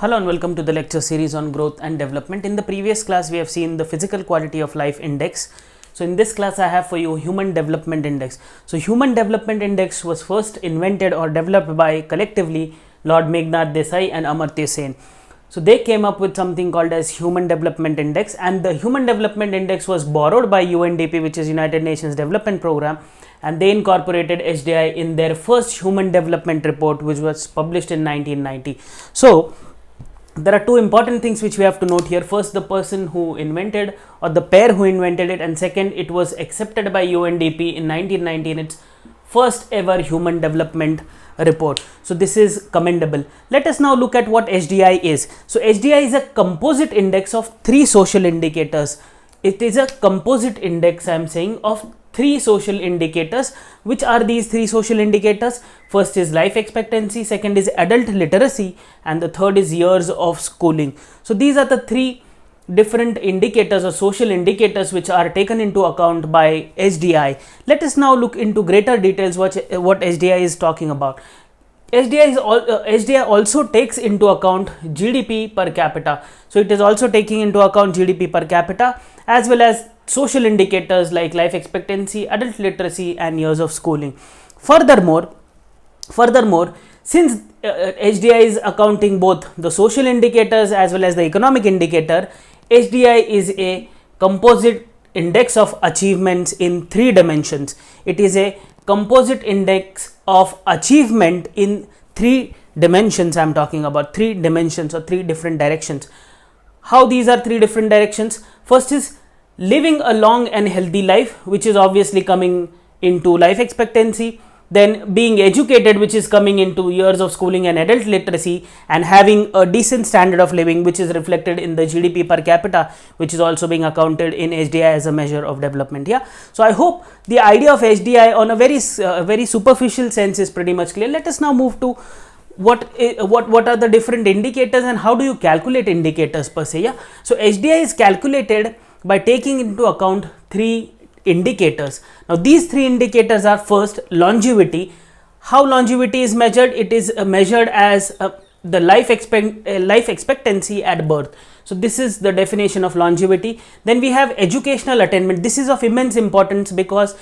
Hello and welcome to the lecture series on growth and development. In the previous class, we have seen the physical quality of life index. So in this class, I have for you human development index. So human development index was first invented or developed by collectively Lord Meghnad Desai and Amartya Sen. So they came up with something called as human development index, and the human development index was borrowed by UNDP, which is United Nations Development Program, and they incorporated HDI in their first human development report, which was published in 1990. So there are two important things which we have to note here. First, the person who invented, or the pair who invented it, and second, it was accepted by UNDP in 1990 in its first ever human development report. So this is commendable. Let us now look at what HDI is. So HDI is a composite index of three social indicators. It is a composite index, I am saying, of three social indicators. Which are these three social indicators? First is life expectancy, second is adult literacy, and the third is years of schooling. So these are the three different indicators or social indicators which are taken into account by HDI. Let us now look into greater details what HDI is talking about. HDI also takes into account GDP per capita. So it is also taking into account GDP per capita as well as social indicators like life expectancy, adult literacy, and years of schooling. Furthermore, since HDI is accounting both the social indicators as well as the economic indicator, HDI is a composite index of achievements in three dimensions. It is a composite index of achievement in three dimensions. I am talking about three dimensions or three different directions. How these are three different directions? First is living a long and healthy life, which is obviously coming into life expectancy. Then being educated, which is coming into years of schooling and adult literacy, and having a decent standard of living, which is reflected in the GDP per capita, which is also being accounted in HDI as a measure of development. Yeah. So I hope the idea of HDI on a very superficial sense is pretty much clear. Let us now move to what are the different indicators and how do you calculate indicators per se. Yeah. So HDI is calculated by taking into account three indicators. Now these three indicators are: first, longevity. How longevity is measured? It is measured as the life expectancy at birth. So this is the definition of longevity. Then we have educational attainment. This is of immense importance because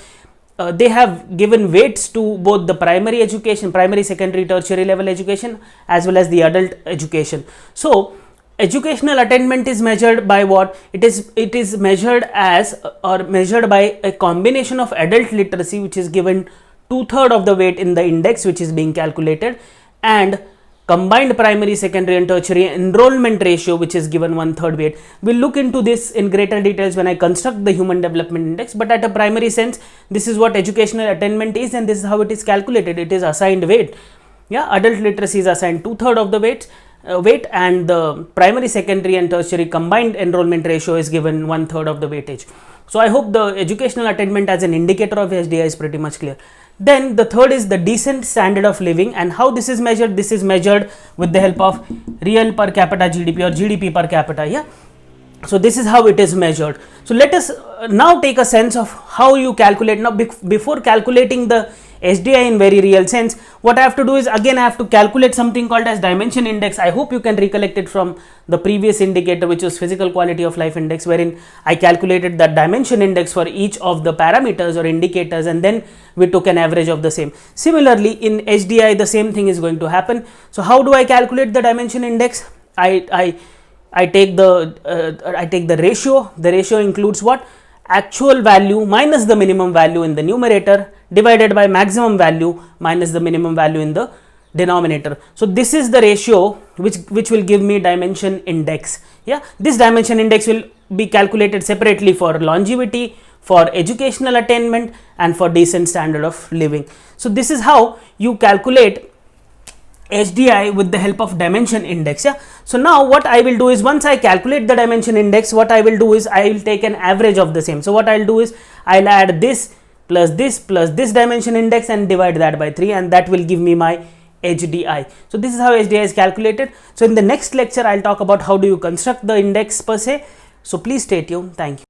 they have given weights to both the primary education, primary, secondary, tertiary level education, as well as the adult education. So educational attainment is measured by what? It is measured as or measured by a combination of adult literacy, which is given 2/3 of the weight in the index which is being calculated, and combined primary, secondary, and tertiary enrollment ratio, which is given 1/3 weight. We'll look into this in greater details when I construct the human development index, but at a primary sense, this is what educational attainment is, and this is how it is calculated. It is assigned weight. Yeah, adult literacy is assigned 2/3 of the weight, and the primary, secondary, and tertiary combined enrollment ratio is given 1/3 of the weightage. So I hope the educational attainment as an indicator of HDI is pretty much clear. Then the third is the decent standard of living, and how this is measured? This is measured with the help of real per capita GDP or GDP per capita. Yeah. So this is how it is measured. So let us now take a sense of how you calculate. Now before calculating the HDI in very real sense, what I have to do is, again, I have to calculate something called as dimension index. I hope you can recollect it from the previous indicator, which was physical quality of life index, wherein I calculated the dimension index for each of the parameters or indicators, and then we took an average of the same. Similarly, in HDI, the same thing is going to happen. So how do I calculate the dimension index? I take the ratio. The ratio includes what? Actual value minus the minimum value in the numerator divided by maximum value minus the minimum value in the denominator. So this is the ratio which will give me dimension index. Yeah, this dimension index will be calculated separately for longevity, for educational attainment, and for decent standard of living. So this is how you calculate HDI with the help of dimension index. Yeah. So now what I will do is, once I calculate the dimension index, what I will do is I will take an average of the same. So what I will do is I'll add this plus this dimension index and divide that by 3, and that will give me my HDI. So this is how HDI is calculated. So in the next lecture, I'll talk about how do you construct the index per se. So please stay tuned. Thank you.